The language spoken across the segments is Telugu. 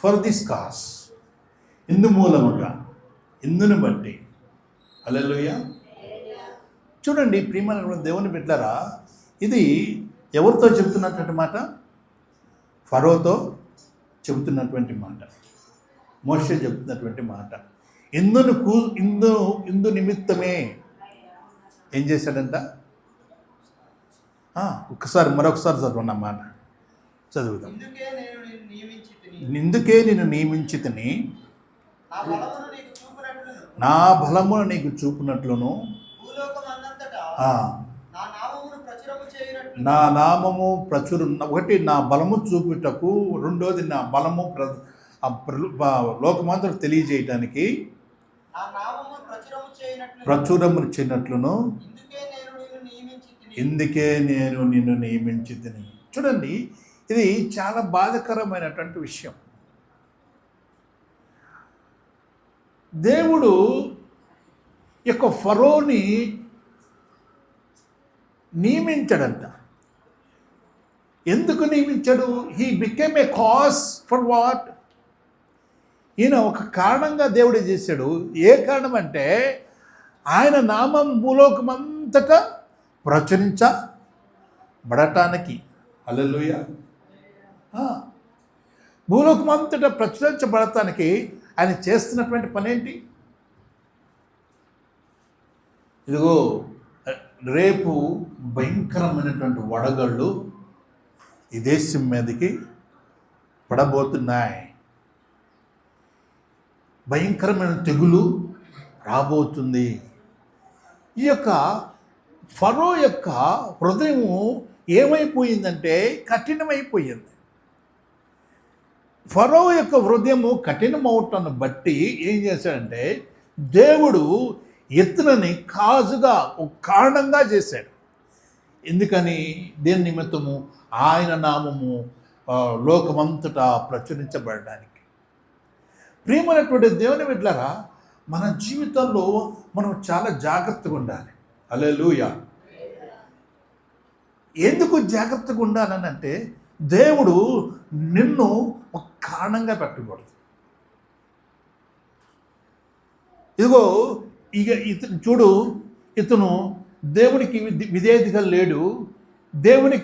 ఫర్ దిస్ కాస్, ఇందు మూలముగా, ఇందుని బట్టి. హల్లెలూయా. చూడండి ప్రియమైన దేవుని బిడ్డలారా, ఇది ఎవరితో చెబుతున్నటువంటి మాట? ఫరోతో చెబుతున్నటువంటి మాట, మోషే చెబుతున్నటువంటి మాట. ఇందు నిమిత్తమే ఏం చేశాడంట? మరొకసారి చదవండి మాట, చదువుదాం. ఇందుకే నేను నియమించితిని, నా బలమును నీకు చూపునట్లును, నా నామము ఒకటి నా బలము చూపుటకు, రెండోది నా బలము లోకమంతటా తెలియజేయటానికి, ప్రచురము చేయనట్లును, ఇందుకే నేను నిన్ను నియమించితిని. చూడండి, ఇది చాలా బాధాకరమైనటువంటి విషయం. దేవుడు యొక్క ఫరోని నియమించాడంట. ఎందుకు నియమించాడు? He became a cause for what? ఈయన ఒక కారణంగా దేవుడు చేశాడు. ఏ కారణం అంటే, ఆయన నామం భూలోకమంతటా ప్రచురించబడటానికి. హల్లెలూయా. భూలోకమంతటా ప్రచురించబడటానికి ఆయన చేస్తున్నటువంటి పని ఏంటి? ఇదిగో రేపు భయంకరమైనటువంటి వడగళ్ళు ఈ దేశం మీదకి పడబోతున్నాయి. భయంకరమైన తెగులు రాబోతుంది. ఈ యొక్క ఫరో యొక్క హృదయము ఏమైపోయిందంటే కఠినమైపోయింది. ఫరో యొక్క హృదయము కఠినమవటాన్ని బట్టి ఏం చేశాడంటే, దేవుడు ఇతనిని కాజుగా ఒక కారణంగా చేశాడు. ఎందుకని? దేని నిమిత్తము? ఆయన నామము లోకమంతటా ప్రచురించబడడానికి. ప్రియమైనటువంటి దేవుని బిడ్డలారా, మన జీవితంలో మనం చాలా జాగ్రత్తగా ఉండాలి. హల్లెలూయా. ఎందుకు జాగ్రత్తగా ఉండాలనంటే, దేవుడు నిన్ను ఒక కారణంగా పెట్టకూడదు. ఇదిగో ఇతను చూడు, ఇతను దేవునికి విధేయతగా లేడు. దేవుడు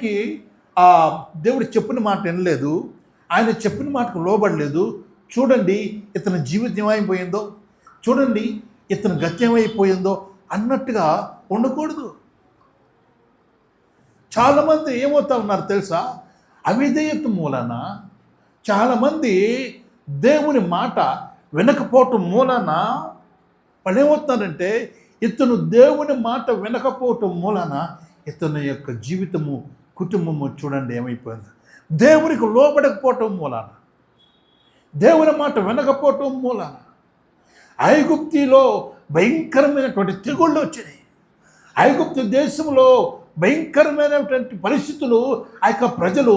చెప్పిన మాట వినలేదు, ఆయన చెప్పిన మాటకు లోబడలేదు. చూడండి ఇతని జీవితం ఏమైపోయిందో, చూడండి ఇతని గతి ఏమైపోయిందో అన్నట్టుగా ఉండకూడదు. చాలామంది ఏమవుతా ఉన్నారు తెలుసా? అవిధేయత మూలన చాలామంది దేవుని మాట వినకపోవటం మూలన వాళ్ళు ఏమవుతున్నారంటే, ఇతను దేవుని మాట వినకపోవటం మూలన ఇతని యొక్క జీవితము, కుటుంబము చూడండి ఏమైపోయింది. దేవునికి లోబడకపోవటం మూలన, దేవుని మాట వినకపోవటం మూలన ఐగుప్తిలో భయంకరమైనటువంటి తెగుళ్ళు వచ్చినాయి. ఐగుప్తు దేశంలో భయంకరమైనటువంటి పరిస్థితులు ఆ యొక్క ప్రజలు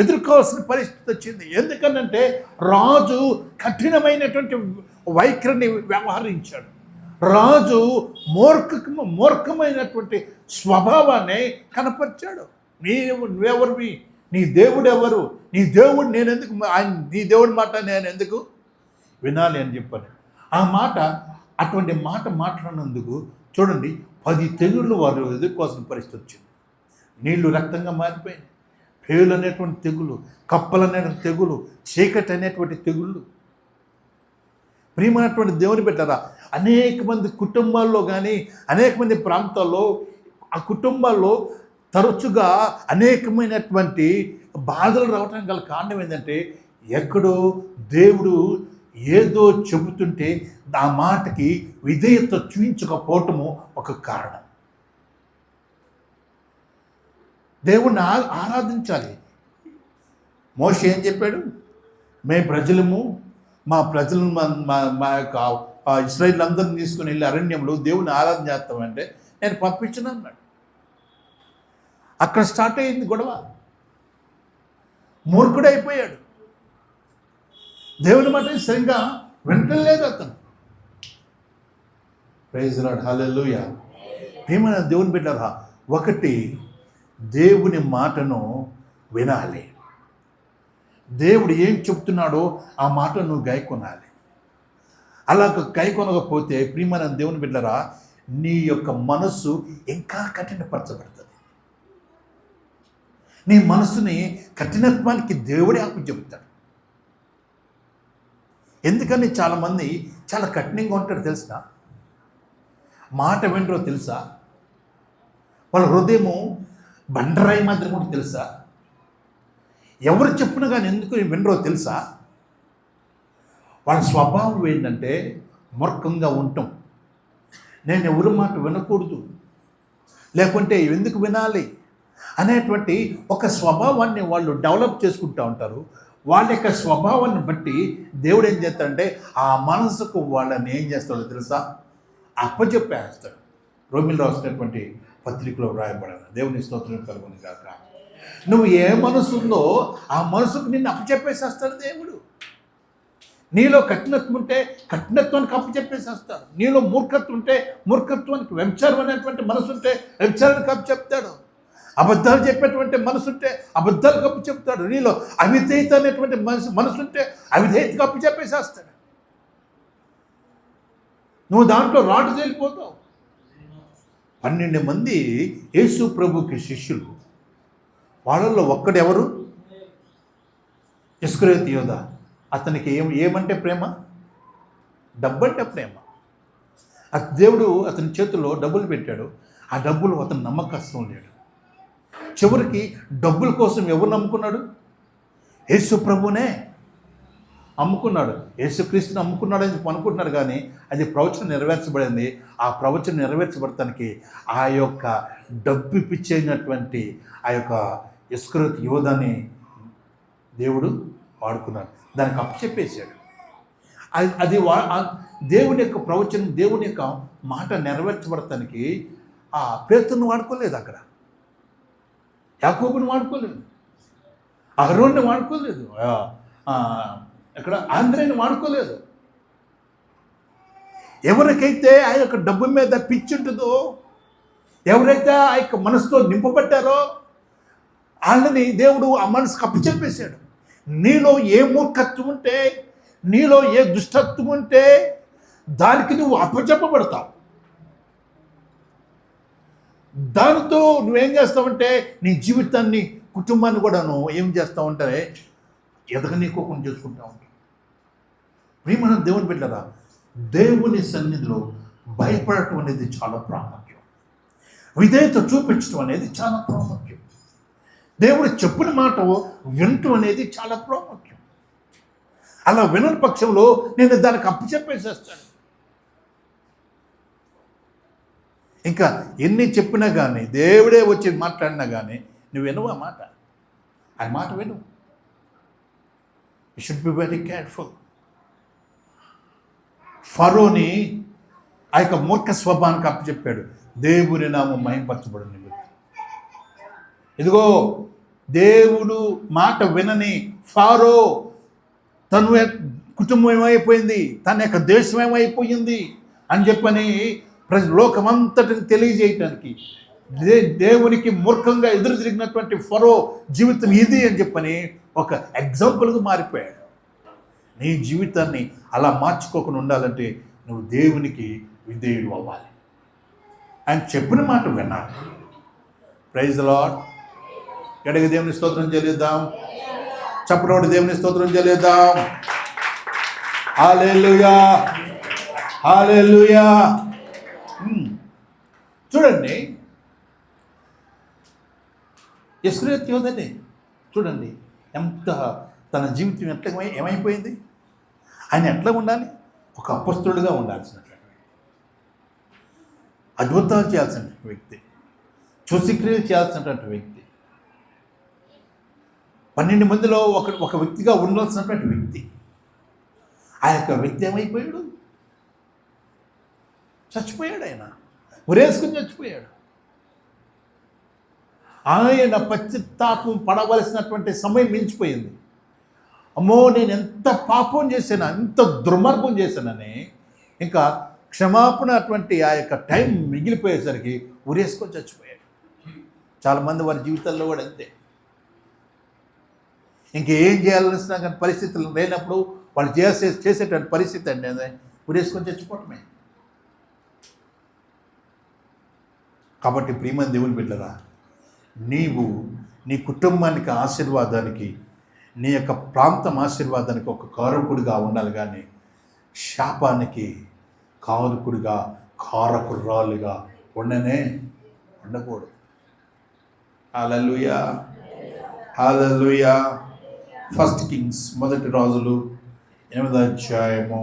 ఎదుర్కోవాల్సిన పరిస్థితి వచ్చింది. ఎందుకనంటే రాజు కఠినమైనటువంటి వైఖరిని వ్యవహరించాడు. రాజు మూర్ఖమైనటువంటి స్వభావాన్ని కనపరిచాడు. నువ్వెవరివి? నీ దేవుడు ఎవరు? నీ దేవుడు నేనెందుకు, నీ దేవుడి మాట నేను ఎందుకు వినాలి అని చెప్పాను. ఆ మాట, అటువంటి మాట మాట్లాడినందుకు చూడండి 10 తెగుళ్ళు వారు ఎదుర్కోవాల్సిన పరిస్థితి వచ్చింది. నీళ్లు రక్తంగా మారిపోయింది. పేలు అనేటువంటి తెగులు, కప్పలు అనేటువంటి తెగులు, చీకటి అనేటువంటి తెగుళ్ళు. ప్రియమైనటువంటి దేవుని బిడ్డలారా, అనేక మంది కుటుంబాల్లో కానీ అనేక మంది ప్రాంతాల్లో ఆ కుటుంబాల్లో తరచుగా అనేకమైనటువంటి బాధలు రావడానికి గల కారణం ఏంటంటే, ఎక్కడో దేవుడు ఏదో చెబుతుంటే ఆ మాటకి విధేయత చూపించకపోవటము ఒక కారణం. దేవుణ్ణి ఆరాధించాలి. మోషే ఏం చెప్పాడు? మేము ప్రజలము, మా ప్రజలను మా యొక్క ఇశ్రాయేలు అందరిని తీసుకుని వెళ్ళి అరణ్యంలో దేవుని ఆరాధన చేస్తామంటే నేను పంపించను అన్నాడు. అక్కడ స్టార్ట్ అయింది గొడవ. మూర్ఖుడైపోయాడు. దేవుని మాట సరిగ్గా వింటలేదు అతను. ప్రైజ్ లార్డ్, హల్లెలూయా. ప్రియమైన దేవుని బిడ్డలారా, ఒకటి దేవుని మాటను వినాలి. దేవుడు ఏం చెప్తున్నాడో ఆ మాట నువ్వు గాయకొనాలి. అలా గాయకొనకపోతే ప్రియమైన దేవుని బిడ్డరా, నీ యొక్క మనస్సు ఇంకా కఠినపరచబడుతుంది. నీ మనస్సుని కఠినత్వానికి దేవుడే చెబుతాడు. ఎందుకని చాలామంది చాలా కఠినంగా ఉంటాడు తెలుసా? మాట వినరో తెలుసా? వాళ్ళ హృదయము బండరాయి మాదిరి కూడా తెలుసా? ఎవరు చెప్పినా కానీ ఎందుకు వినరో తెలుసా? వాళ్ళ స్వభావం ఏంటంటే మూర్ఖంగా ఉండటం. నేను ఎవరి మాట వినకూడదు, లేకుంటే ఎందుకు వినాలి అనేటువంటి ఒక స్వభావాన్ని వాళ్ళు డెవలప్ చేసుకుంటూ ఉంటారు. వాళ్ళ యొక్క స్వభావాన్ని బట్టి దేవుడు ఏం చేస్తాడంటే ఆ మనసుకు వాళ్ళని ఏం చేస్తాడో తెలుసా? అప్పచెప్పేస్తాడు. రోమిల్లో రాసినటువంటి పత్రికలో వ్రాయబడాలి. దేవుని స్తోత్రం కలుగును గాక. నువ్వు ఏ మనసు ఉందో ఆ మనసుకు నిన్ను అప్పచెప్పేసేస్తాడు దేవుడు. నీలో కఠినత్వం ఉంటే కఠినత్వానికి అప్పచెప్పేసేస్తాడు. నీలో మూర్ఖత్వం ఉంటే మూర్ఖత్వానికి, వ్యభిచారం అనేటువంటి మనసు ఉంటే వ్యభిచారానికి అప్పచెప్తాడు. అబద్ధాలు చెప్పేటువంటి మనసు ఉంటే అబద్ధాలు కప్పు చెప్తాడు. నీలో అవిధేయత అనేటువంటి మనసు ఉంటే అవిధేయత కప్పు చెప్పేసేస్తాడు. నువ్వు దాంట్లో రాటు తేలిపోతావు. 12 మంది యేసు ప్రభుకి శిష్యులు. వాళ్ళల్లో ఒక్కడెవరు? ఇస్కరియోతు యోధ. అతనికి ఏమంటే ప్రేమ? డబ్బంటే ప్రేమ. దేవుడు అతని చేతుల్లో డబ్బులు పెట్టాడు. ఆ డబ్బులు అతను నమ్మకస్తం లేడు. చివరికి డబ్బుల కోసం ఎవరు నమ్ముకున్నాడు? యేసు ప్రభునే అమ్ముకున్నాడు. యేసుక్రీస్తుని అమ్ముకున్నాడని అనుకుంటున్నాడు, కానీ అది ప్రవచనం నెరవేర్చబడింది. ఆ ప్రవచనం నెరవేర్చబడటానికి ఆ యొక్క డబ్బు ఇప్పించేటువంటి ఆ యొక్క ఇస్కరియోతు యోధాని దేవుడు వాడుకున్నాడు. దానికి అప్పచెప్పేశాడు. అది దేవుని యొక్క ప్రవచనం, దేవుని యొక్క మాట నెరవేర్చబడటానికి ఆ పేతురును వాడుకోలేదు, అక్కడ యాకోబుని వాడుకోలేదు, అహరోన్ని వాడుకోలేదు, ఇక్కడ ఆంధ్రేని వాడుకోలేదు. ఎవరికైతే ఆ యొక్క డబ్బు మీద పిచ్చి ఉంటుందో, ఎవరైతే ఆ యొక్క మనసుతో నింపబడ్డారో వాళ్ళని దేవుడు ఆ మనసుకు అప్పచెప్పేశాడు. నీలో ఏ మూర్ఖత్వం ఉంటే, నీలో ఏ దుష్టత్వం ఉంటే దానికి నువ్వు అప్పచెప్పబడతావు. దానితో నువ్వేం చేస్తావంటే నీ జీవితాన్ని, కుటుంబాన్ని కూడా నువ్వు ఏం చేస్తావంటే ఎదగనీకోకుండా చేసుకుంటా ఉంటావు. ప్రియమైన దేవుని బిడ్డరా, దేవుని సన్నిధిలో భయపడటం అనేది చాలా ప్రాముఖ్యం. విధేయత చూపించడం అనేది చాలా ప్రాముఖ్యం. దేవుడు చెప్పిన మాట వినటం అనేది చాలా ప్రాముఖ్యం. అలా వినని పక్షంలో నేను దానికి అప్పచెప్పేసేస్తాను. ఇంకా ఎన్ని చెప్పినా కానీ, దేవుడే వచ్చి మాట్లాడినా కానీ నువ్వు వినవు ఆ మాట. ఆ మాట విను. You should be very careful. ఫరోని ఆ యొక్క మూర్ఖ స్వభావానికి అప్పచెప్పాడు. దేవుని నామం మహింపరచబడింది. ఇదిగో దేవుడు మాట వినని ఫారో తను కుటుంబం ఏమైపోయింది, తన యొక్క దేశం ఏమైపోయింది అని చెప్పని లోకమంతటిని తెలియజేయటానికి, దేవునికి మూర్ఖంగా ఎదురు తిరిగినటువంటి ఫరో జీవితం ఇది అని చెప్పని ఒక ఎగ్జాంపుల్గా మారిపోయాడు. నీ జీవితాన్ని అలా మార్చుకోకుండా ఉండాలంటే నువ్వు దేవునికి విధేయుడు అవ్వాలి. ఆయన చెప్పిన మాట వినాలి. Praise the lord. ఎడగ దేవుని స్తోత్రం చెల్లిద్దాం. చప్పటి దేవుని స్తోత్రం చెల్లిద్దాం. హల్లెలూయా, హల్లెలూయా. చూడండి, ఇస్కరియోతు యోధనే చూడండి ఎంత తన జీవితం ఎట్లా ఏమైపోయింది. ఆయన ఎట్లా ఉండాలి? ఒక అపొస్తలుడిగా ఉండాల్సినటువంటి, అద్భుతాలు చేయాల్సిన వ్యక్తి, సూచక్రియలు చేయాల్సినటువంటి వ్యక్తి, 12 మందిలో ఒక వ్యక్తిగా ఉండాల్సినటువంటి వ్యక్తి. ఆ యొక్క వ్యక్తి ఏమైపోయాడు? చచ్చిపోయాడు. ఆయన ఉరేసుకుని చచ్చిపోయాడు. ఆయన పశ్చాత్తాపం పడవలసినటువంటి సమయం మించిపోయింది. అమ్మో, నేను ఎంత పాపం చేశాను, ఎంత దుర్మార్గం చేశానని ఇంకా క్షమాపణ అటువంటి ఆ యొక్క టైం మిగిలిపోయేసరికి ఉరేసుకొని చచ్చిపోయాడు. చాలామంది వారి జీవితాల్లో కూడా అంతే. ఇంకేం చేయాల్సిన కానీ పరిస్థితులు లేనప్పుడు వాళ్ళు చేసేటువంటి పరిస్థితి అండి అది ఉరేసుకొని చచ్చిపోవటమే. కాబట్టి ప్రియమైన దేవుని బిడ్డరా, నీవు నీ కుటుంబానికి ఆశీర్వాదానికి, నీ యొక్క ప్రాంతం ఆశీర్వాదానికి ఒక కారకుడిగా ఉండాలి, కానీ శాపానికి కారకురాలుగా ఉండకూడదు. హల్లెలూయా, హల్లెలూయా. 1 కింగ్స్ మొదటి రాజులు 8వ అధ్యాయము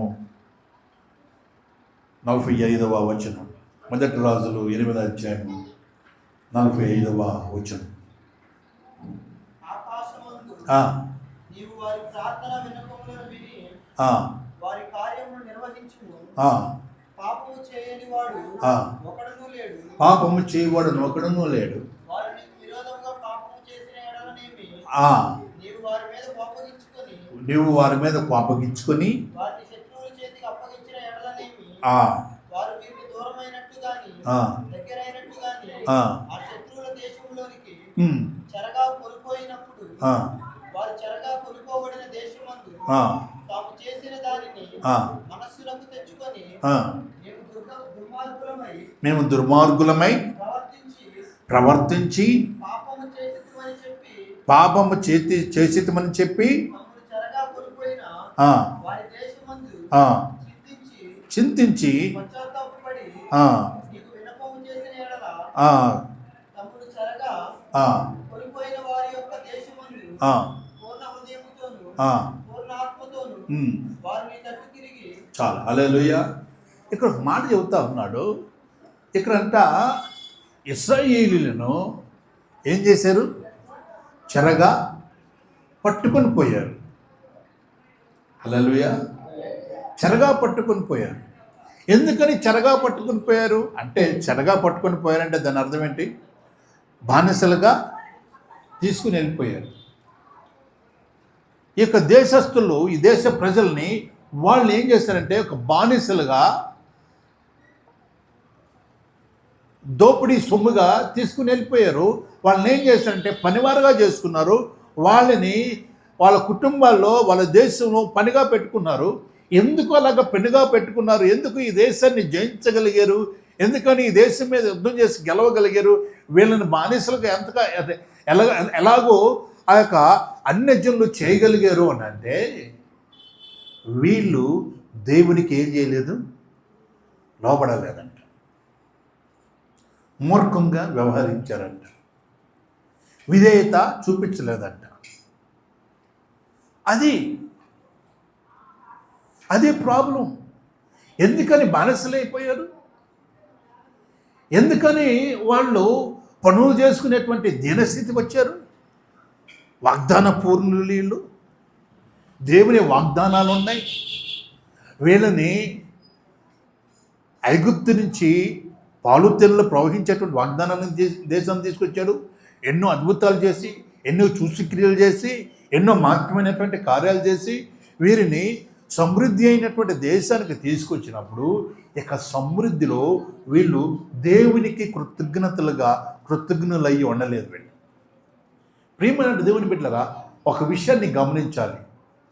45వ వచనం. మొదటి రాజులు 8వ అధ్యాయము 45వ వచనం. నీవు వారి ప్రార్థన విన్నపములను విని వారి కార్యమును నిర్వహించుము. పాపము చేయని వాడు ఒకడును లేడు. పాపము చేయవాడు ఒకడును లేడు. వారు నీకు విరోధంగా పాపము చేసిన ఎడలనేమి నీవు వారి మీద కోపగించుకొని వారిని శత్రువుల చేతికి అప్పగించిన ఎడలనేమి వారు వీరికి దూరమైనట్టు గాని దగ్గరైనట్టు గాని ఆ శత్రువుల దేశంలోనికి చెరగా కొనుపోయినప్పుడు వారు చెరగా కొనుకోబడిన దేశమందు తాము చేసిన దానిని మనస్సులకు తెచ్చుకొని మేము దుర్మార్గులమై ప్రవర్తించి పాపము చేసితమని చెప్పి చింతించి చాలా హల్లెలూయా. ఇక్కడ ఒక మాట చెబుతా ఉన్నాడు. ఇక్కడంట ఇశ్రాయేలీయులను ఏం చేశారు? చెరగా పట్టుకొని పోయారు. హల్లెలూయా. చెరగా పట్టుకొని పోయారు. ఎందుకని చెరగా పట్టుకొని పోయారు అంటే, చెరగా పట్టుకొని పోయారంటే దాని అర్థం ఏంటి? బానిసలుగా తీసుకుని వెళ్ళిపోయారు. ఈ యొక్క దేశస్తులు, ఈ దేశ ప్రజల్ని వాళ్ళు ఏం చేశారంటే ఒక బానిసలుగా దోపిడీ సొమ్ముగా తీసుకుని వెళ్ళిపోయారు. వాళ్ళని ఏం చేశారంటే పనివారుగా చేసుకున్నారు. వాళ్ళని వాళ్ళ కుటుంబాల్లో వాళ్ళ దేశంలో పనిగా పెట్టుకున్నారు. ఎందుకు అలాగ పనిగా పెట్టుకున్నారు? ఎందుకు ఈ దేశాన్ని జయించగలిగారు? ఎందుకని ఈ దేశం మీద యుద్ధం చేసి గెలవగలిగారు? వీళ్ళని బానిసలుగా ఎంతగా ఎలాగో ఆ యొక్క అన్యజనులు చేయగలిగారు అని అంటే, వీళ్ళు దేవునికి ఏం చేయలేదు, లోబడలేదంట, మూర్ఖంగా వ్యవహరించారంట, విధేయత చూపించలేదంట. అదే ప్రాబ్లం. ఎందుకని బానిసలైపోయారు? ఎందుకని వాళ్ళు పనులు చేసుకునేటువంటి దీనస్థితికి వచ్చారు? వాగ్దాన పూర్ణులు వీళ్ళు, దేవుని వాగ్దానాలు ఉన్నాయి. వీళ్ళని ఐగుప్తు నుంచి పాలు తెల్లు ప్రవహించేటువంటి వాగ్దానాలను దేశం తీసుకొచ్చాడు. ఎన్నో అద్భుతాలు చేసి, ఎన్నో సూచక్రియలు చేసి, ఎన్నో మార్గమైనటువంటి కార్యాలు చేసి వీరిని సమృద్ధి అయినటువంటి దేశానికి తీసుకొచ్చినప్పుడు ఇక సమృద్ధిలో వీళ్ళు దేవునికి కృతజ్ఞులయ్యి ఉండలేదు. వీళ్ళు ప్రియమైన దేవుని బిడ్డలారా, ఒక విషయాన్ని గమనించాలి.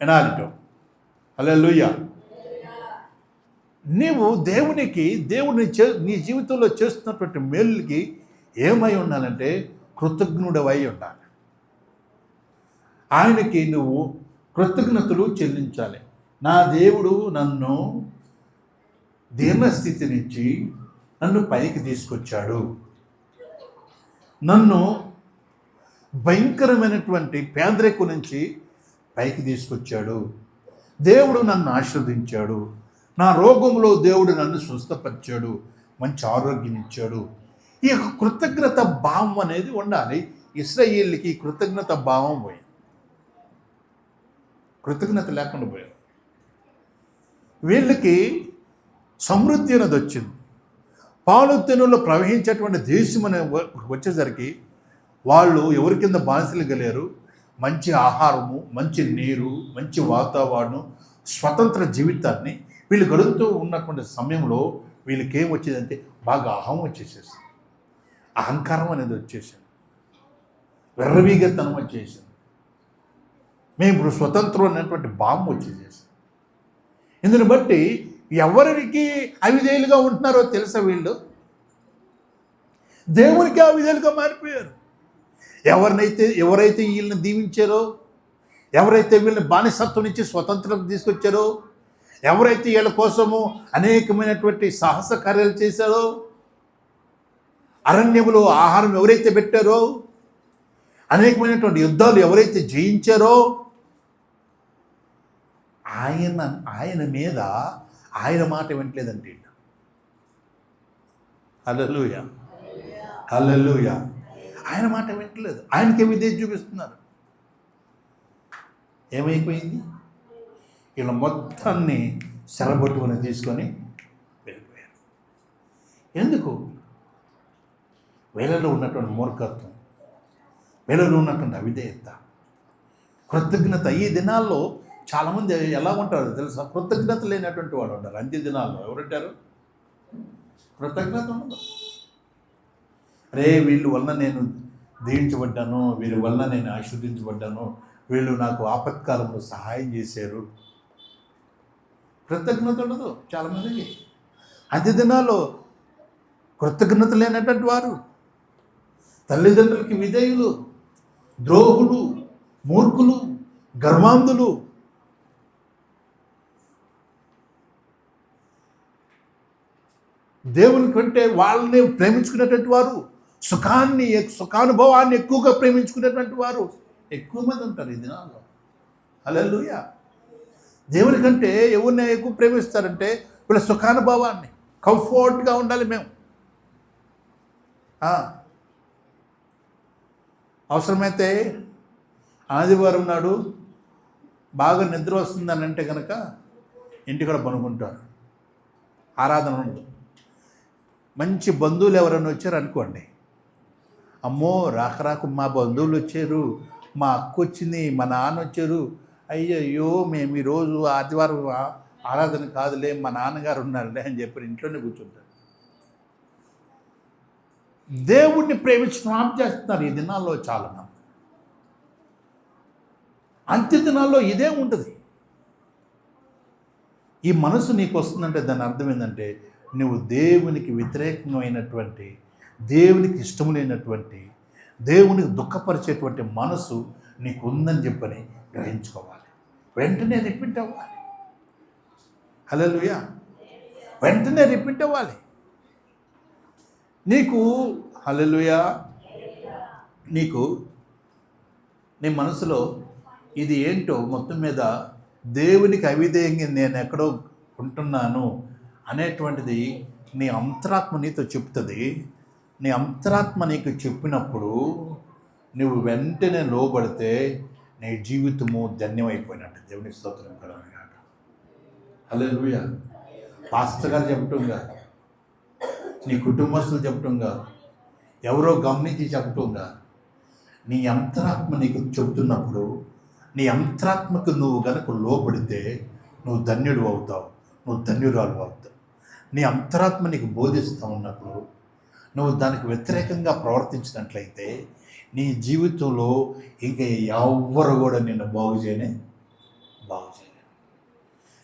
ఎనాలిటో హల్లెలూయా. నీవు దేవుడిని నీ జీవితంలో చేస్తున్నటువంటి మేలుకి ఏమై ఉండాలంటే కృతజ్ఞుడవై ఉండాలి. ఆయనకి నువ్వు కృతజ్ఞతలు చెల్లించాలి. నా దేవుడు నన్ను దీనస్థితి నుంచి నన్ను పైకి తీసుకొచ్చాడు, నన్ను భయంకరమైనటువంటి పేదరికం నుంచి పైకి తీసుకొచ్చాడు, దేవుడు నన్ను ఆశీర్వదించాడు, నా రోగంలో దేవుడు నన్ను స్వస్థపరిచాడు, మంచి ఆరోగ్యం ఇచ్చాడు. ఈ యొక్క కృతజ్ఞత భావం అనేది ఉండాలి. ఇశ్రాయేలుకి కృతజ్ఞత భావం పోయింది, కృతజ్ఞత లేకుండా పోయారు. వీళ్ళకి సమృద్ధి అనేది వచ్చింది. పాలు తెనుల్లో ప్రవహించేటువంటి దేశం అనే వచ్చేసరికి వాళ్ళు ఎవరి కింద బానిసలు గలేరు. మంచి ఆహారము, మంచి నీరు, మంచి వాతావరణం, స్వతంత్ర జీవితాన్ని వీళ్ళు గడుపుతూ ఉన్నటువంటి సమయంలో వీళ్ళకి ఏం వచ్చేదంటే బాగా అహం వచ్చేసేసి, అహంకారం అనేది వచ్చేసింది, వెర్రవీగతనం వచ్చేసింది. మేము ఇప్పుడు స్వతంత్రం అనేటువంటి భావం వచ్చేసేసి. ఇందుని బట్టి ఎవరికి అవిధేయులుగా ఉంటున్నారో తెలుసా? వీళ్ళు దేవునికి అవిధేయులుగా మారిపోయారు. ఎవరైతే వీళ్ళని దీవించారో, ఎవరైతే వీళ్ళని బానిసత్వం నుంచి స్వతంత్రం తీసుకొచ్చారో, ఎవరైతే వీళ్ళ కోసము అనేకమైనటువంటి సాహస కార్యాలు చేశారో, అరణ్యములో ఆహారం ఎవరైతే పెట్టారో, అనేకమైనటువంటి యుద్ధాలు ఎవరైతే జయించారో, ఆయన మీద ఆయన మాట వినట్లేదండి. హల్లెలూయా, హల్లెలూయా. ఆయన మాట వినట్లేదు. ఆయనకే విధేయత చూపిస్తున్నారు. ఏమైపోయింది? వీళ్ళ మొత్తాన్ని సెలబొట్టుకొని తీసుకొని వెళ్ళిపోయారు. ఎందుకు? వీళ్ళలో ఉన్నటువంటి మూర్ఖత్వం, వీళ్ళలో ఉన్నటువంటి అవిధేయత, కృతజ్ఞత. ఈ దినాల్లో చాలామంది ఎలా ఉంటారో తెలుసా? కృతజ్ఞత లేనటువంటి వాడు ఉంటారు. అంత్య దినాల్లో ఎవరుంటారు? కృతజ్ఞత ఉండదు. అరే వీళ్ళ వల్ల నేను దీవించబడ్డాను, వీళ్ళ వల్ల నేను ఆశీర్వదించబడ్డాను, వీళ్ళు నాకు ఆపత్కాలంలో సహాయం చేశారు. కృతజ్ఞత ఉండదు చాలామందికి. అంత్య దినాల్లో కృతజ్ఞత లేనటువంటి వారు, తల్లిదండ్రులకి విధేయులు, ద్రోహులు, మూర్ఖులు, గర్వాంధులు, దేవుని కంటే వాళ్ళని ప్రేమించుకునేటువంటి వారు, సుఖానుభవాన్ని ఎక్కువగా ప్రేమించుకునేటువంటి వారు ఎక్కువ మంది ఉంటారు ఈ దినాల్లో. హల్లెలూయా. దేవుని కంటే ఎవరిని ఎక్కువ ప్రేమిస్తారంటే వీళ్ళ సుఖానుభవాన్ని, కంఫర్ట్గా ఉండాలి మేము. అవసరమైతే ఆదివారం నాడు బాగా నిద్ర వస్తుందని అంటే కనుక ఇంటి కూడా పనుకుంటారు, ఆరాధన ఉండదు. మంచి బంధువులు ఎవరైనా వచ్చారు అనుకోండి, అమ్మో రాకరాకు మా బంధువులు వచ్చారు, మా అక్క వచ్చింది, మా నాన్న వచ్చారు, అయ్యయ్యో మేము ఈరోజు ఆదివారం ఆరాధన కాదులే, మా నాన్నగారు ఉన్నారులే అని చెప్పి ఇంట్లోనే కూర్చుంటారు. దేవుణ్ణి ప్రేమించడం ఆప్ చేస్తున్నారు ఈ దినాల్లో చాలామంది. అంత్య దినాల్లో ఇదే ఉంటుంది. ఈ మనసు నీకు వస్తుందంటే దాని అర్థం ఏంటంటే నువ్వు దేవునికి వ్యతిరేకమైనటువంటి, దేవునికి ఇష్టం లేనటువంటి, దేవునికి దుఃఖపరిచేటువంటి మనసు నీకు ఉందని చెప్పని గ్రహించుకోవాలి. వెంటనే రిపీట్ అవ్వాలి. హల్లెలూయా. వెంటనే రిపీట్ అవ్వాలి. నీకు హల్లెలూయా, నీకు నీ మనసులో ఇది ఏంటో మొత్తం మీద దేవునికి అవిధేయంగా నేను ఎక్కడో ఉంటున్నాను అనేటువంటిది నీ అంతరాత్మ నీతో చెప్తుంది. నీ అంతరాత్మ నీకు చెప్పినప్పుడు నువ్వు వెంటనే లోబడితే నీ జీవితము ధన్యమైపోయినట్టు. దేవునికి స్తోత్రం కలుగుగాక. హల్లెలూయా. పాస్టర్ గారు చెప్పటం కాదు, నీ కుటుంబస్తులు చెప్పటం కాదు, ఎవరో గమనించి చెప్పటం కాదు. నీ అంతరాత్మ నీకు చెబుతున్నప్పుడు నీ అంతరాత్మకు నువ్వు కనుక లోబడితే నువ్వు ధన్యుడు అవుతావు, నువ్వు ధన్యురాలు అవుతావు. నీ అంతరాత్మ నీకు బోధిస్తూ ఉన్నప్పుడు నువ్వు దానికి వ్యతిరేకంగా ప్రవర్తించినట్లయితే నీ జీవితంలో ఇంకా ఎవ్వరు కూడా నిన్ను బాగు చేయలేరు.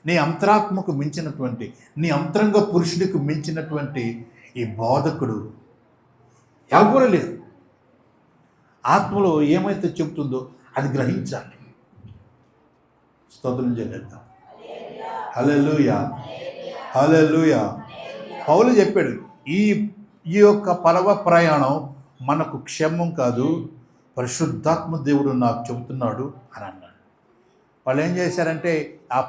నీ అంతరాత్మకు మించినటువంటి, నీ అంతరంగ పురుషుడికి మించినటువంటి ఈ బోధకుడు ఎవరు లేదు. ఆత్మలో ఏమైతే చెబుతుందో అది గ్రహించాలి. స్తోత్రం చేద్దాం. హల్లెలూయా, హల్లెలూయా. పౌలు చెప్పాడు, ఈ యొక్క పరవ ప్రయాణం మనకు క్షేమం కాదు, పరిశుద్ధాత్మ దేవుడు నాకు చెబుతున్నాడు అని అన్నాడు. వాళ్ళు ఏం చేశారంటే ఆ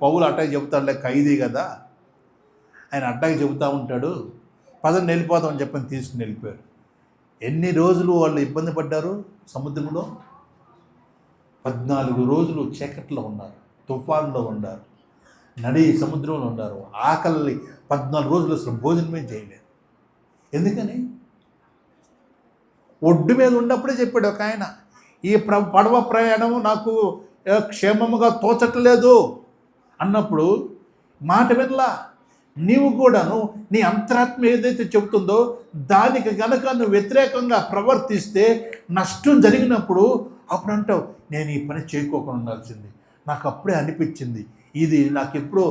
పౌలు అట్టాకి చెబుతాడులే, ఖైదీ కదా ఆయన అట్టాకి చెబుతూ ఉంటాడు, పదని వెళ్ళిపోతామని చెప్పని తీసుకుని వెళ్ళిపోయారు. ఎన్ని రోజులు వాళ్ళు ఇబ్బంది పడ్డారు సముద్రంలో? 14 రోజులు చీకట్లో ఉన్నారు, తుఫాన్లో ఉన్నారు, నడి సముద్రంలో ఉన్నారు. ఆకలి 14 రోజులు అసలు భోజనమే చేయలేదు. ఎందుకని? ఒడ్డు మీద ఉన్నప్పుడే చెప్పాడు ఒక ఆయన, ఈ పడవ ప్రయాణం నాకు క్షేమముగా తోచట్లేదు అన్నప్పుడు మాట వినలా. నీవు కూడాను నీ అంతరాత్మ ఏదైతే చెబుతుందో దానికి గనక నువ్వు వ్యతిరేకంగా ప్రవర్తిస్తే నష్టం జరిగినప్పుడు అప్పుడు అంటావు, నేను ఈ పని చేయకోకుండా ఉండాల్సింది, నాకు అప్పుడే అనిపించింది, ఇది నాకు ఎప్పుడో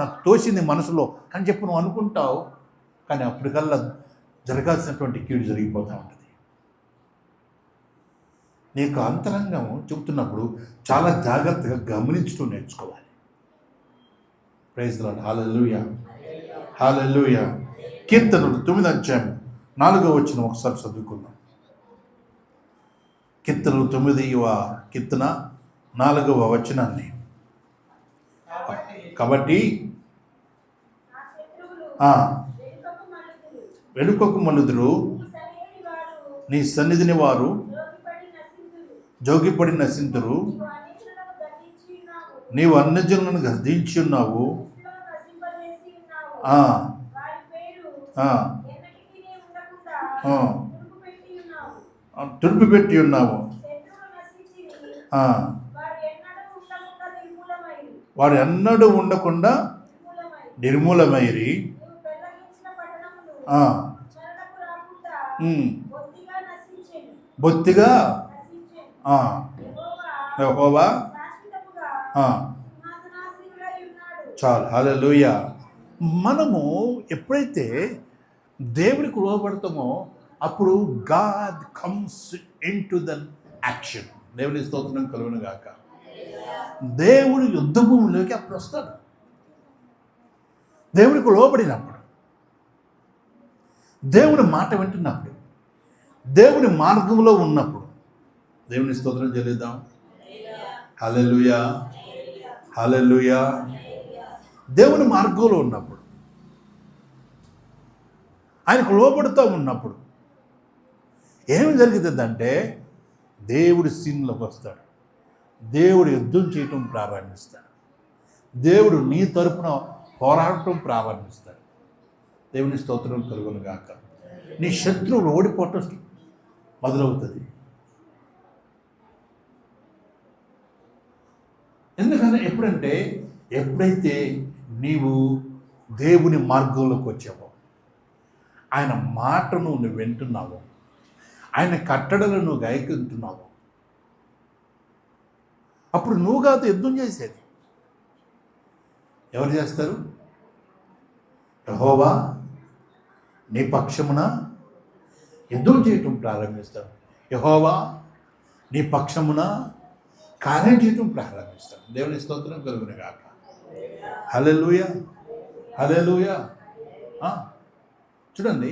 నాకు తోసింది మనసులో అని చెప్పి నువ్వు అనుకుంటావు. కానీ అప్పటికల్లా జరగాల్సినటువంటి కీడు జరిగిపోతూ ఉంటుంది. నీకు అంతరంగం చెబుతున్నప్పుడు చాలా జాగ్రత్తగా గమనించుతూ నేర్చుకోవాలి. Praise the lord. Hallelujah, hallelujah. కీర్తనలు 9వ అధ్యాయం 4వ వచనం ఒకసారి చదువుకుందాం. కీర్తనలు 9వ కీర్తన 4వ వచనాన్ని. కాబట్టి వెనుకకు మల్లుదురు, నీ సన్నిధిని వారు జోగిపడి నశింతురు. నీవు అన్యజనులను గర్దించి ఉన్నావు, తుడిపిపెట్టి ఉన్నావు. వారు ఎన్నడూ ఉండకుండా నిర్మూలమైరి. బొత్తిగా యెహోవా చాలు. హల్లెలూయా. మనము ఎప్పుడైతే దేవునికి లోబడతామో అప్పుడు God comes in to the action. దేవుని స్తోత్రం కలుగును గాక. దేవుడు యుద్ధ భూమిలోకి అప్పుడు వస్తాడు. దేవునికి లోబడినప్పుడు, దేవుని మాట వింటున్నప్పుడు, దేవుని మార్గంలో ఉన్నప్పుడు. దేవుని స్తోత్రం చెల్లిద్దాం. హల్లెలూయా, హల్లెలూయా. దేవుని మార్గంలో ఉన్నప్పుడు, ఆయనకు లోబడుతూ ఉన్నప్పుడు ఏమి జరుగుతుందంటే దేవుడు సీన్లోకి వస్తాడు. దేవుడు యుద్ధం చేయటం ప్రారంభిస్తాడు. దేవుడు నీ తరపున పోరాడటం ప్రారంభిస్తాడు. దేవుని స్తోత్రం కలుగును గాక. నీ శత్రువులు ఓడిపోవటం మొదలవుతుంది. ఎందుకంటే ఎప్పుడైతే నీవు దేవుని మార్గంలోకి వచ్చావో, ఆయన మాటను నువ్వు వింటున్నావో, ఆయన కట్టడలను నువ్వు గైకుంటున్నావో, అప్పుడు నువ్వు కాదు యుద్ధం చేసేది. ఎవరు చేస్తారు? యెహోవా నీ పక్షమున యుద్ధం చేయటం ప్రారంభిస్తాడు. యెహోవా నీ పక్షమున కార్యం చేయటం ప్రారంభిస్తాడు. దేవుని స్తోత్రం కలుగును గాక. హల్లెలూయా, హల్లెలూయా. చూడండి,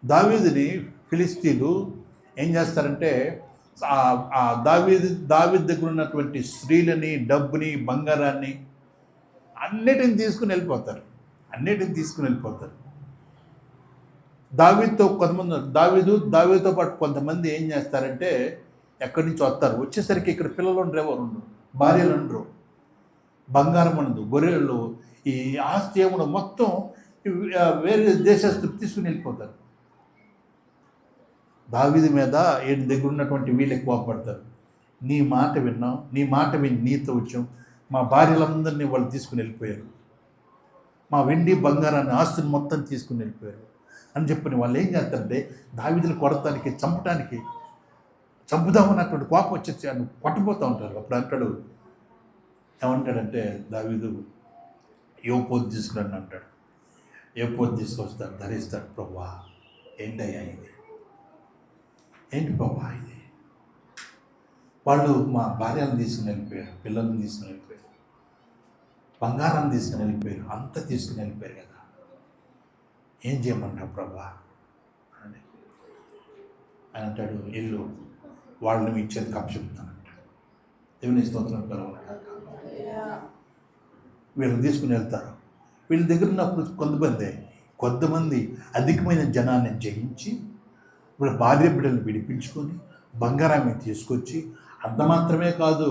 దావీదుని ఫిలిస్తీన్లు ఏం చేస్తారంటే దావీదు దగ్గర ఉన్నటువంటి స్త్రీలని, డబ్బుని, బంగారాన్ని అన్నిటిని తీసుకుని వెళ్ళిపోతారు. దావీదుతో పాటు కొంతమంది ఏం చేస్తారంటే ఎక్కడి నుంచి వస్తారు, వచ్చేసరికి ఇక్కడ పిల్లలు ఉండరు, ఎవరు ఉండరు, భార్యలు ఉండరు, బంగారం ఉండదు, గొర్రెలు, ఈ ఆస్తి ఏమో మొత్తం వేరే దేశస్తులు తీసుకుని వెళ్ళిపోతారు. దావీదు మీద ఈయన దగ్గర ఉన్నటువంటి వీళ్ళకి కోపడతారు. నీ మాట విన్నాం, నీ మాట విని నీతో వచ్చాం, మా భార్యలందరినీ వాళ్ళు తీసుకుని వెళ్ళిపోయారు, మా వెండి బంగారాన్ని ఆస్తుని మొత్తం తీసుకుని వెళ్ళిపోయారు అని చెప్పని వాళ్ళు ఏం చేస్తారంటే దావీదుని కొడటానికి, చంపుదామన్నటువంటి కోపం వచ్చేసి ఆయన కొట్టబోతూ ఉంటారు. అప్పుడు అంటాడు, ఏమంటాడంటే దావీదు యోపోతు తీసుకురండి అంటాడు. యోపోతు తీసుకొస్తాడు, ధరిస్తాడు. ప్రభువా ఏంటయ్యా ఇది, ఏంటి ప్రభువా ఇది? వాళ్ళు మా భార్యను తీసుకుని వెళ్ళిపోయారు, పిల్లల్ని తీసుకుని వెళ్ళిపోయారు, బంగారాన్ని తీసుకుని వెళ్ళిపోయారు, అంతా తీసుకుని వెళ్ళిపోయారు కదా, ఏం చేయమంటావు ప్రభువా అని ఆయన అంటాడు. ఇల్లు వాళ్ళని మీ చేతికి అప్పచెప్తానంటాడు. దేవుని స్తోత్రం కలుగును గాక. వీళ్ళని తీసుకుని వెళ్తారు. వీళ్ళ దగ్గర ఉన్నప్పుడు కొంతమంది అధికమైన జనాన్ని జయించి వీళ్ళ భార్య బిడ్డలను విడిపించుకొని బంగారాన్ని తీసుకొచ్చి అంత మాత్రమే కాదు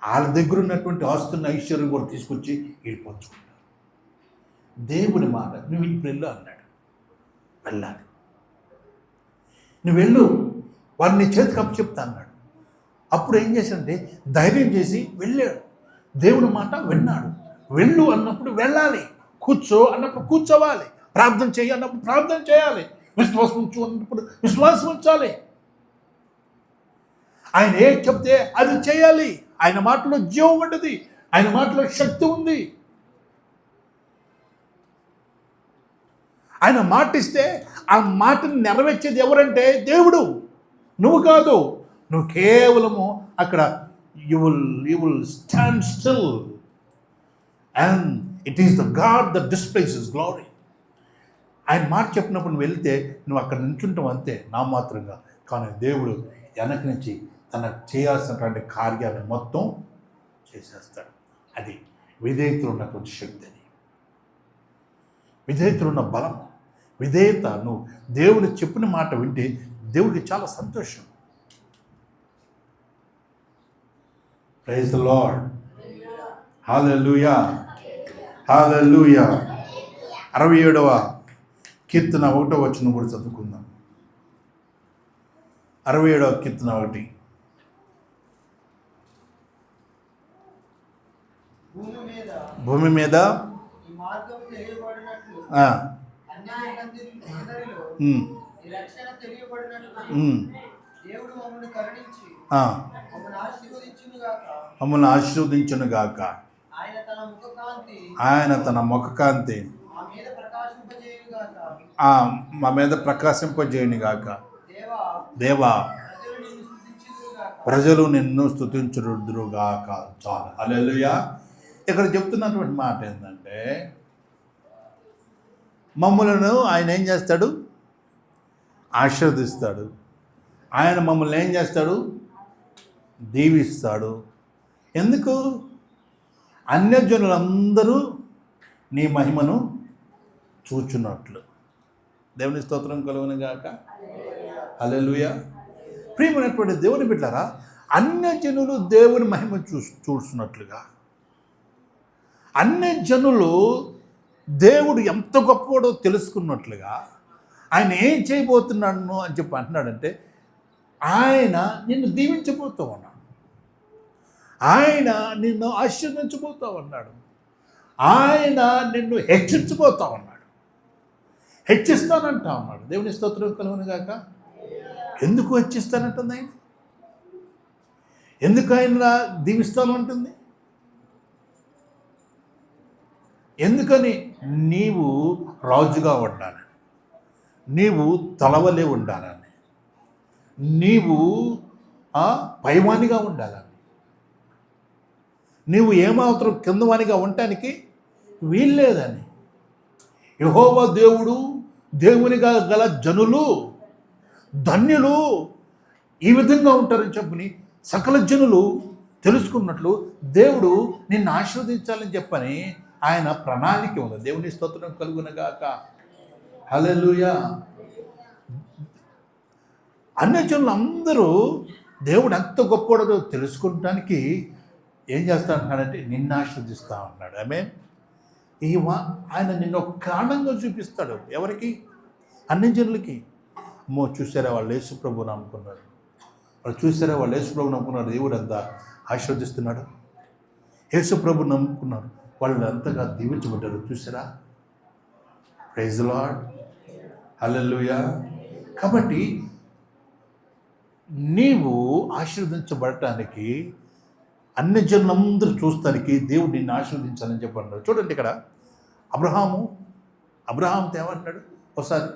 వాళ్ళ దగ్గర ఉన్నటువంటి ఆస్తున్న ఐశ్వర్యం కూడా తీసుకొచ్చి వెళ్ళిపోచుకుంటారు. దేవుని మాట, నువ్వు ఇప్పుడు వెళ్ళు అన్నాడు. వెళ్ళాలి, నువ్వు వెళ్ళు, వాడిని చేతికి అప్పచెప్తా అన్నాడు. అప్పుడు ఏం చేశాడంటే ధైర్యం చేసి వెళ్ళాడు. దేవుని మాట విన్నాడు. వెళ్ళు అన్నప్పుడు వెళ్ళాలి, కూర్చో అన్నప్పుడు కూర్చోవాలి, ప్రార్థన చేయి అన్నప్పుడు ప్రార్థన చేయాలి, విశ్వాసం ఉంచు అన్నప్పుడు విశ్వాసం ఉంచాలి. ఆయన ఏం చెప్తే అది చేయాలి. ఆయన మాటలో జీవం ఉంటుంది, ఆయన మాటలో శక్తి ఉంది. ఆయన మాట ఇస్తే ఆ మాటను నెరవేర్చేది ఎవరంటే దేవుడు, నువ్వు కాదు. నువ్వు కేవలము అక్కడ you will stand still and it is the God that displays his glory. ఆయన మాట చెప్పినప్పుడు నువ్వు వెళ్తే నువ్వు అక్కడ నించుంటావు అంతే, నా మాత్రంగా. కానీ దేవుడు వెనక నుంచి తన చేయాల్సినటువంటి కార్యాలను మొత్తం చేసేస్తాడు. అది విధేయతలో ఉన్నటువంటి శక్తి, అది విధేయతలో ఉన్న బలం. విధేయత, నువ్వు దేవుడు చెప్పిన మాట వింటే దేవుడికి చాలా సంతోషం. ప్రైజ్ ది లార్డ్, హల్లెలూయా, హల్లెలూయా. 67వ కీర్తన 1వ వచనం కూడా చదువుకుందాం. 67వ కీర్తన 1. భూమి మీద ఈ మార్గం తెలియబడినట్లు, ఆ, అన్యాయులందరిలో ఉమ్, ఈ రక్షణ తెలియబడినట్లు ఉమ్, దేవుడు మమ్మల్ని కరుణించి ఆ, మమ్మల్ని ఆశీర్వదించునుగాక. మమ్మల్ని ఆశీర్వదించునుగాక. ఆయన తన ముఖకాంతి ఆయన తన ముఖకాంతి మా మీద ప్రకాశింపజేయునుగాక. మా మీద ప్రకాశింపజేయునుగాక. దేవా, దేవా, ప్రజలు నిన్ను స్తుతించుదురుగాక. ప్రజలు నిన్ను స్తుతించుదురుగాక. చాలు, హల్లెలూయా. ఇక్కడ చెప్తున్నటువంటి మాట ఏంటంటే, మమ్మలను ఆయన ఏం చేస్తాడు? ఆశీర్వదిస్తాడు. ఆయన మమ్మల్ని ఏం చేస్తాడు? దీవిస్తాడు. ఎందుకు? అన్యజనులందరూ నీ మహిమను చూచున్నట్లు. దేవుని స్తోత్రం కలుగునుగాక. హల్లెలూయా. ప్రియమైనటువంటి దేవుని బిడ్డలారా, అన్యజనులు దేవుని మహిమ చూస్తున్నట్లుగా, అన్యజనులు దేవుడు ఎంత గొప్పవాడో తెలుసుకున్నట్లుగా, ఆయన ఏం చేయబోతున్నాడు అని చెప్పి అంటున్నాడంటే, ఆయన నిన్ను దీవించబోతూ ఉన్నాడు, ఆయన నిన్ను ఆశీర్వదించబోతూ ఉన్నాడు, ఆయన నిన్ను హెచ్చించబోతూ ఉన్నాడు, హెచ్చిస్తానంటా ఉన్నాడు. దేవుని స్తోత్రం కలుగునుగాక. ఎందుకు హెచ్చిస్తానంటుంది ఆయన? ఎందుకు ఆయన దీవిస్తానంటుంది? ఎందుకని? నీవు రాజుగా ఉండాలని, నీవు తలవలే ఉండాలని, నీవు పైవానిగా ఉండాలని, నీవు ఏమాత్రం కిందవానిగా ఉండటానికి వీల్లేదని. యెహోవా దేవుడు, దేవునిగా గల జనులు ధన్యులు ఈ విధంగా ఉంటారని చెప్పని సకల జనులు తెలుసుకున్నట్లు దేవుడు నిన్ను ఆశీర్వదించాలని చెప్పని ఆయన ప్రణాళిక ఉంది. దేవుని స్తోత్రం కలుగునగాక. హల్లెలూయా. అన్యజనులు అందరూ దేవుడు ఎంత గొప్పవాడో తెలుసుకోవడానికి ఏం చేస్తా అంటున్నాడంటే, నిన్ను ఆశీర్వదిస్తా ఉన్నాడు. ఆమేన్. ఆయన నిన్ను ఒక కారణంగా చూపిస్తాడు. ఎవరికి? అన్యజనులకి. అమ్మో, చూసారా వాళ్ళు యేసు ప్రభువుని నమ్ముకున్నారు, వాళ్ళు చూసారా వాళ్ళు యేసు ప్రభువుని నమ్ముకున్నారు, దేవుడు అంతా ఆశీర్వదిస్తున్నాడు. యేసు ప్రభువుని నమ్ముకున్నారు, వాళ్ళు అంతగా దీవించబడ్డారు. చూసారా? ప్రైజ్ ది లార్డ్, హల్లెలూయా. కాబట్టి నీవు ఆశీర్వదించబడటానికి, అన్ని జనులందరూ చూస్తానికి దేవుడు నిన్ను ఆశీర్వదించాలని చెప్పన్నాడు. చూడండి ఇక్కడ అబ్రహాంతో ఏమంటున్నాడు? ఒకసారి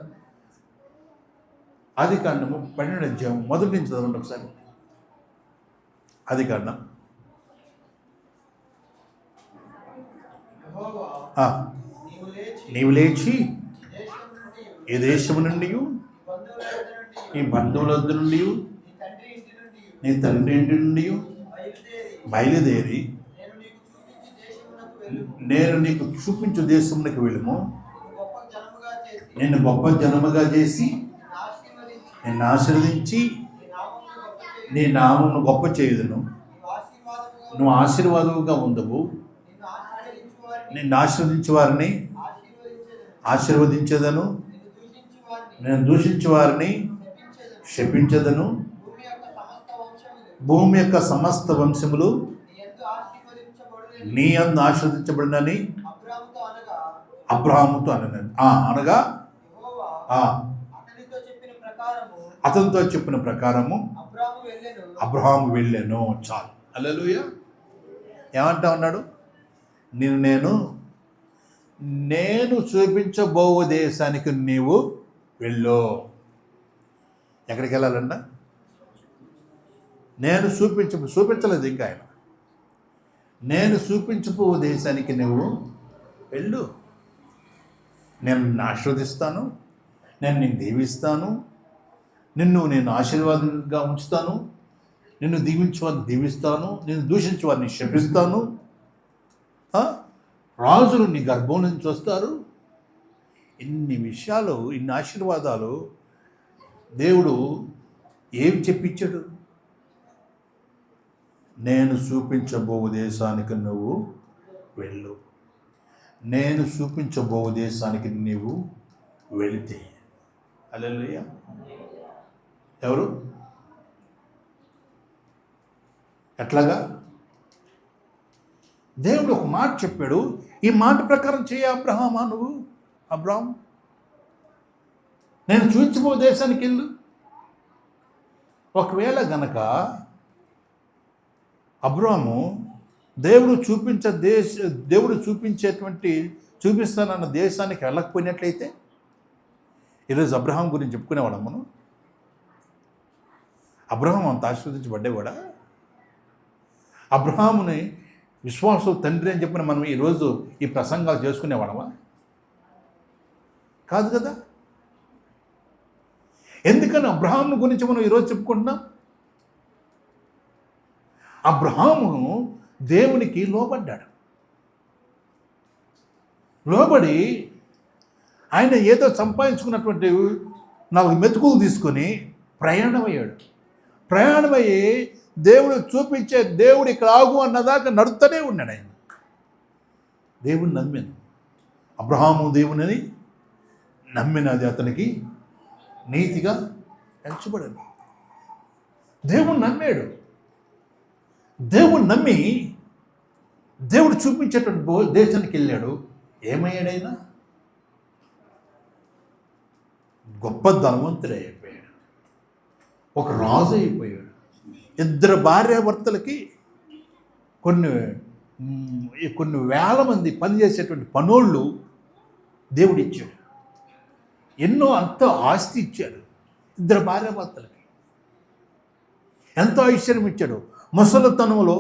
ఆదికాండము 12వ అధ్యాయం మొదటి నుంచి చదవండి ఒకసారి. ఆదికాండం. యెహోవా, నీవు లేచి దేశం నుండి, ఏ దేశము నుండి, నీ బంధువుల వద్ద నుండి, నీ బంధువుల వద్ద నుండి, నీ తండ్రి ఇంటి నుండి నీ తండ్రి ఇంటి నుండి బయలుదేరి నేను నీకు చూపించు దేశమునకు వెళ్ళుము. నేను నీకు చూపించు దేశమునకు వెళ్ళుము. నిన్ను గొప్ప జనముగా చేసి నిన్ను ఆశీర్వదించి నీ నీ నామమును గొప్ప చేయుదును. నామమును గొప్ప చేయుదును. నీవు ఆశీర్వాదముగా నువ్వు ఆశీర్వాదముగా ఉండవు. నిన్ను ఆశీర్వదించు వారిని నిన్ను ఆశీర్వదించు వారిని ఆశీర్వదించెదను. ఆశీర్వదించదను. నిన్ను దూషించు వారిని నేను దూషించు వారిని శపించెదను. శపించదను. భూమి యొక్క సమస్త వంశములు భూమి యొక్క సమస్త వంశములు నీ యందు ఆశీర్వదించబడునని నీ అందు ఆశీర్వదించబడినని అబ్రాహాముతో అనగా అనగా యెహోవా ఆ, అతని అతనితో చెప్పిన ప్రకారము అబ్రాము వెళ్ళెను. అబ్రహాము వెళ్ళాను. చాలు. హల్లెలూయా. ఏమంటా ఉన్నాడు? నేను చూపించబో దేశానికి నీవు వెళ్ళు. ఎక్కడికి వెళ్ళాలన్నా? నేను చూపించలేదు ఇంకా ఆయన. నేను చూపించబో దేశానికి నువ్వు వెళ్ళు. నేను నిన్ను ఆశీర్వదిస్తాను, నేను నిన్ను దీవిస్తాను, నేను ఆశీర్వాదంగా ఉంచుతాను, నిన్ను దీవించేవారిని దీవిస్తాను, నిన్ను దూషించేవారిని శపిస్తాను, రాజులు నీ గర్భం నుంచి వస్తారు. ఇన్ని విషయాలు, ఇన్ని ఆశీర్వాదాలు దేవుడు ఏం చెప్పించాడు? నేను చూపించబో దేశానికి నువ్వు వెళ్ళు. నేను చూపించబో దేశానికి నీవు వెళితే. హల్లెలూయా. ఎవరు? ఎట్లాగా? దేవుడు ఒక మాట చెప్పాడు. ఈ మాట ప్రకారం చేయ అబ్రహామా నువ్వు. అబ్రహాం, నేను చూపించబో దేశానికి వెళ్ళు. ఒకవేళ గనక అబ్రహాము దేవుడు చూపిస్తానన్న దేశానికి వెళ్ళకపోయినట్లయితే ఈరోజు అబ్రహాం గురించి చెప్పుకునేవాళ్ళం మనం. అబ్రహాం అంత ఆశీర్వదించబడ్డేవాడా? అబ్రహాముని విశ్వాసం తండ్రి అని చెప్పిన మనం ఈరోజు ఈ ప్రసంగాలు చేసుకునేవాళ్ళమా? కాదు కదా. ఎందుకని అబ్రహాము గురించి మనం ఈరోజు చెప్పుకుంటున్నాం? అబ్రహాము దేవునికి లోబడ్డాడు. లోబడి ఆయన ఏదో సంపాదించుకున్నటువంటి 4 మెతుకులు తీసుకొని ప్రయాణమయ్యాడు. ప్రయాణమయ్యి దేవుడు చూపించే దేవుడు ఇక్కడ ఆగు అన్నదాకా నడుస్తూనే ఉన్నాడు ఆయన. దేవుని నమ్మాను. అబ్రహాము దేవుని నమ్మినది అతనికి నీతిగా ఎంచబడింది. దేవుడు నమ్మాడు. దేవుడు నమ్మి దేవుడు చూపించేటువంటి దేశానికి వెళ్ళాడు. ఏమయ్యాడైనా? గొప్ప ధనవంతుడు అయిపోయాడు. ఒక రాజు అయిపోయాడు. 2 భార్యాభర్తలకి కొన్ని వేల మంది పనిచేసేటువంటి పనోళ్ళు దేవుడు ఇచ్చాడు. అంత ఆస్తి ఇచ్చాడు. 2 భార్యాభర్తలకి ఎంతో ఐశ్వర్యం ఇచ్చాడు. ముసలితనంలో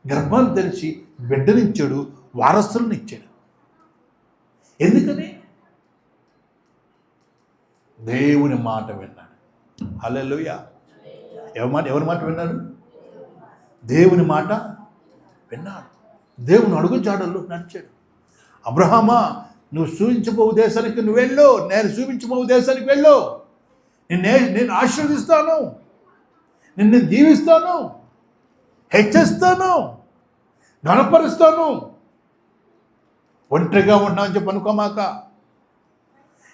గర్భాన్ని తెరిచి బిడ్డనిచ్చాడు, వారసులను ఇచ్చాడు. ఎందుకని? దేవుని మాట విన్నాడు. హల్లెలూయా. ఎవరి మాట విన్నాడు? దేవుని మాట విన్నాడు. దేవుని అడుగు జాడల్లో నడిచాడు. అబ్రహామా, నువ్వు చూపించబో దేశానికి నువ్వు వెళ్ళు. నేను చూపించబో దేశానికి వెళ్ళు. నేను ఆశీర్వదిస్తాను, నిన్ను దీవిస్తాను, హెచ్చిస్తాను, గణపరుస్తాను. ఒంటరిగా ఉన్నామని చెప్పి అనుకోమాక.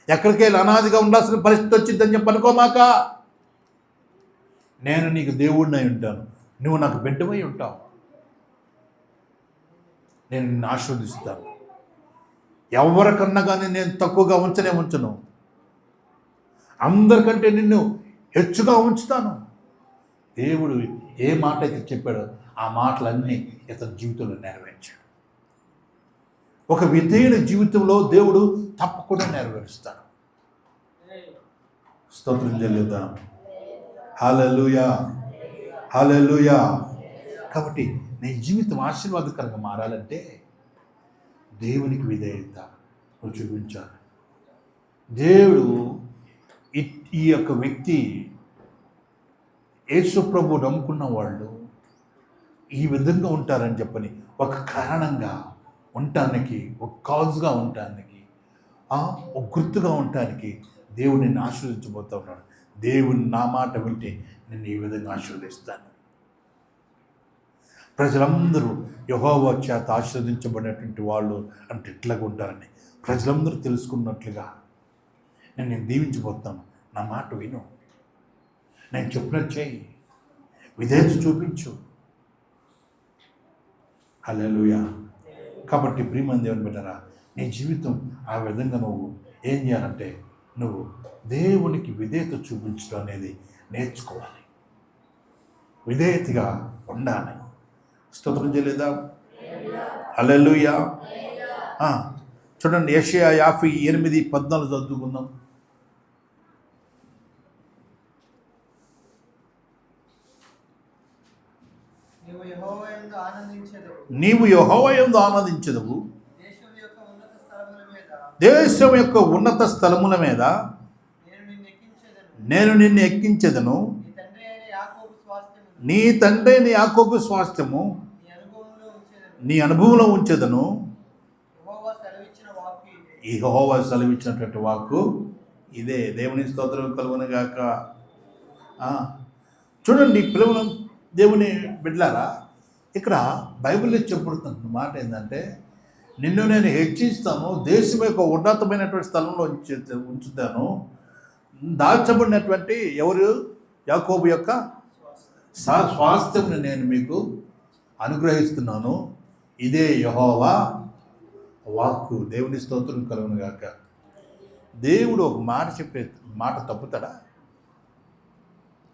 ఎక్కడికి వెళ్ళి అనాదిగా ఉండాల్సిన పరిస్థితి వచ్చిందని చెప్పి అనుకోమాక. నేను నీకు దేవుడినై ఉంటాను, నువ్వు నాకు బిడ్డవై ఉంటావు. నేను నిన్ను ఆశీర్వదిస్తాను. ఎవరికన్నా కానీ నేను తక్కువగా ఉంచను. అందరికంటే నిన్ను హెచ్చుగా ఉంచుతాను. దేవుడు ఏ మాట అయితే చెప్పాడో ఆ మాటలన్నీ ఇతని జీవితంలో నెరవేర్చాడు. ఒక విధేయుని జీవితంలో దేవుడు తప్పకుండా నెరవేరుస్తాడు. స్తోత్రం చెల్లిద్దాం. హల్లెలూయా, హల్లెలూయా. కాబట్టి నీ జీవితం ఆశీర్వాదకరంగా మారాలంటే దేవునికి విధేయత నువ్వు చూపించాలి. దేవుడు ఈ యొక్క వ్యక్తి యేసు ప్రభు నమ్ముకున్న వాళ్ళు ఈ విధంగా ఉంటారని చెప్పని ఒక కారణంగా ఉండటానికి, ఒక కాజ్గా ఉండటానికి, ఒక గుర్తుగా ఉండటానికి దేవుడు నిన్ను ఆశీర్వదించబోతూ ఉన్నాడు. దేవుని నా మాట వింటే నేను ఈ విధంగా ఆశీర్వదిస్తాను. ప్రజలందరూ యెహోవా చేత ఆశీర్వదించబడినటువంటి వాళ్ళు అంటే ఇట్లాగా ఉంటారని ప్రజలందరూ తెలుసుకున్నట్లుగా నేను దీవించబోతాను. నా మాట విను, నేను చెప్పినట్టు చేయి, విధేయత చూపించు. హల్లెలూయా. కాబట్టి ప్రియమైన దేవుని బిడ్డలారా, నీ జీవితం ఆ విధంగా నువ్వు ఏం చేయాలంటే నువ్వు దేవునికి విధేయత చూపించడం అనేది నేర్చుకోవాలి. విధేయతగా ఉండాలి. స్తోత్రం చేయలేదా? హల్లెలూయా. చూడండి, యెషయా 58:14 చదువుకుందాం. నీవు యెహోవా యందు ఆనందించెదవు. నీవు యెహోవా యందు ఆనందించెదవు. దేశం యొక్క ఉన్నత స్థలముల మీద దేశం యొక్క ఉన్నత స్థలముల మీద నేను నిన్ను ఎక్కించెదను. నేను నిన్ను ఎక్కించెదను. నీ తండ్రి అయిన యాకోబు నీ తండ్రి నీ యాకోబు స్వాస్థ్యమును స్వాస్థ్యము నీ అనుభవంలో ఉంచెదను. నీ అనుభవంలో ఉంచెదను. యెహోవా సెలవిచ్చిన వాక్కు ఇదే. ఈ యెహోవా సెలవిచ్చినటువంటి వాక్కు ఇదే. దేవుని స్తోత్రం కలుగునుగాక. చూడండి పిల్లలు, దేవుని బిడ్డలారా, ఇక్కడ బైబిల్లో చెప్పబడుతున్న మాట ఏంటంటే, నిన్ను నేను హెచ్చిస్తాను, దేశం యొక్క ఉన్నతమైనటువంటి స్థలంలో ఉంచుతాను. దాల్చబడినటువంటి ఎవరు? యాకోబు యొక్క స్వాస్థ్యమును నేను మీకు అనుగ్రహిస్తున్నాను. ఇదే యెహోవా వాక్కు. దేవుని స్తోత్రం కలుగునుగాక. దేవుడు ఒక మాట చెప్పే మాట తప్పుతాడా?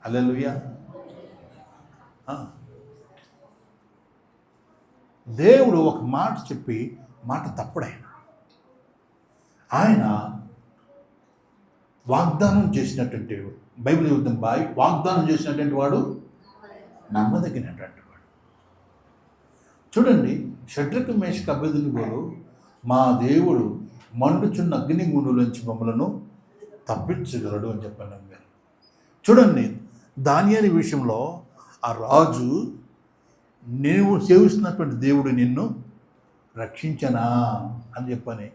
హల్లెలూయా. దేవుడు ఒక మాట చెప్పి మాట తప్పుడాయన. ఆయన వాగ్దానం చేసినటువంటి, బైబిల్ చూద్దాం, వాగ్దానం చేసినటువంటి వాడు నమ్మదగినటువంటి వాడు. చూడండి, షడ్రకు మేషకు అబేద్నెగోలు, మా దేవుడు మండుచున్న అగ్ని గుండులోంచి మమ్మలను తప్పించగలడు అని చెప్పాను. చూడండి, దానియేలు విషయంలో ఆ రాజు, నేను సేవిస్తున్నటువంటి దేవుడు నిన్ను రక్షించనా అని చెప్పని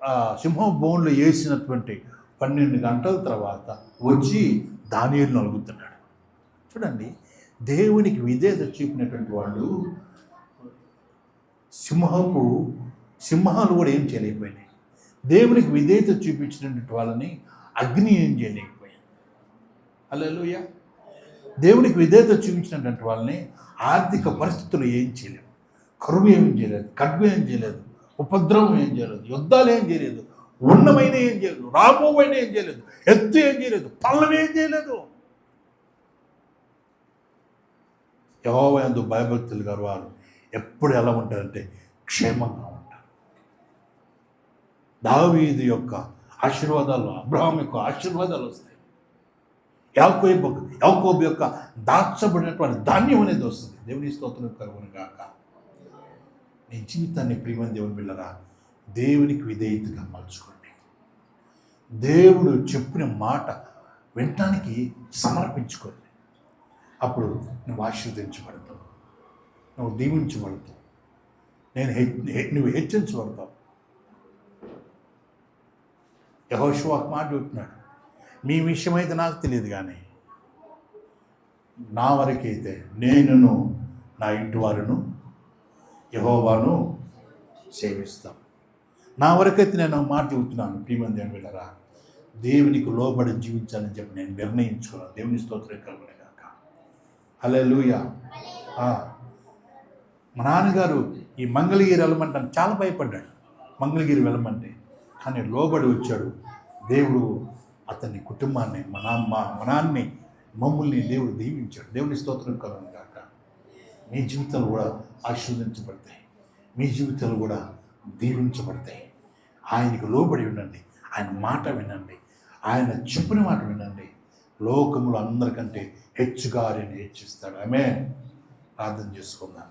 ఆ సింహం బోన్లో వేసినటువంటి 12 గంటల తర్వాత వచ్చి దానియేలును అడుగుతున్నాడు. చూడండి, దేవునికి విధేయత చూపినటువంటి వాళ్ళు సింహాలు కూడా ఏం చేయలేకపోయినాయి. దేవునికి విధేయత చూపించినటువంటి వాళ్ళని అగ్ని ఏం చేయలేకపోయాయి. హల్లెలూయా. దేవునికి విధేయత చూపించినటువంటి వాళ్ళని ఆర్థిక పరిస్థితులు ఏం చేయలేవు. కరువు ఏం చేయలేదు, ఖడ్గం ఏం చేయలేదు, ఉపద్రవం ఏం చేయలేదు, యుద్ధాలు ఏం చేయలేదు, ఉన్నమైన ఏం చేయలేదు, రాబోవైన ఏం చేయలేదు, ఎత్తు ఏం చేయలేదు, పల్లం ఏం చేయలేదు. యెహోవా యందు భయభక్తులు గారు వారు ఎప్పుడు ఎలా ఉంటారంటే క్షేమంగా ఉంటారు. దావీదు యొక్క ఆశీర్వాదాలు, అబ్రహాం యొక్క ఆశీర్వాదాలు వస్తాయి. యాకోబు యొక్క దాచబడినటువంటి ధాన్యం అనేది వస్తుంది. దేవుని స్తోత్రం కలుగునుగాక. నీ జీవితాన్ని ప్రియమైన దేవుని బిడ్డలారా, దేవునికి విధేయతగా మలుచుకోండి. దేవుడు చెప్పిన మాట వినటానికి సమర్పించుకోండి. అప్పుడు నువ్వు ఆశీర్వదించబడతావు, నువ్వు దీవించబడతావు, నువ్వు హెచ్చరించబడతావు. యెహోషువ ఒక మాట చెప్తున్నాడు, మీ విషయమైతే నాకు తెలియదు, కానీ నా వరకైతే నేనును నా ఇంటి వారును యెహోవాను సేవిస్తాం. నా వరకైతే నేను మాట చెబుతున్నాను, ప్రియమైన దేవుని బిడ్డలారా, దేవునికి లోబడి జీవించాలని చెప్పి నేను నిర్ణయించుకున్నాను. దేవుని స్తోత్రం కలుగునుగాక. హల్లెలూయా. మా నాన్నగారు ఈ మంగళగిరి వెళ్ళమంటాను చాలా భయపడ్డాడు, మంగళగిరి వెళ్ళమంటే. కానీ లోబడి వచ్చాడు. దేవుడు అతని కుటుంబాన్ని, మా నాన్నని, మమ్మల్ని దేవుడు దీవించాడు. దేవుని స్తోత్రం కలుగునుగాక. మీ జీవితాలు కూడా ఆశీర్వదించబడతాయి, మీ జీవితాలు కూడా దీవించబడతాయి. ఆయనకు లోబడి ఉండండి, ఆయన మాట వినండి, ఆయన చెప్పిన మాట వినండి. లోకములు అందరికంటే హెచ్చుగా ఆయన హెచ్చిస్తాడు. ఆమేన్. ప్రార్థన చేసుకుందాం.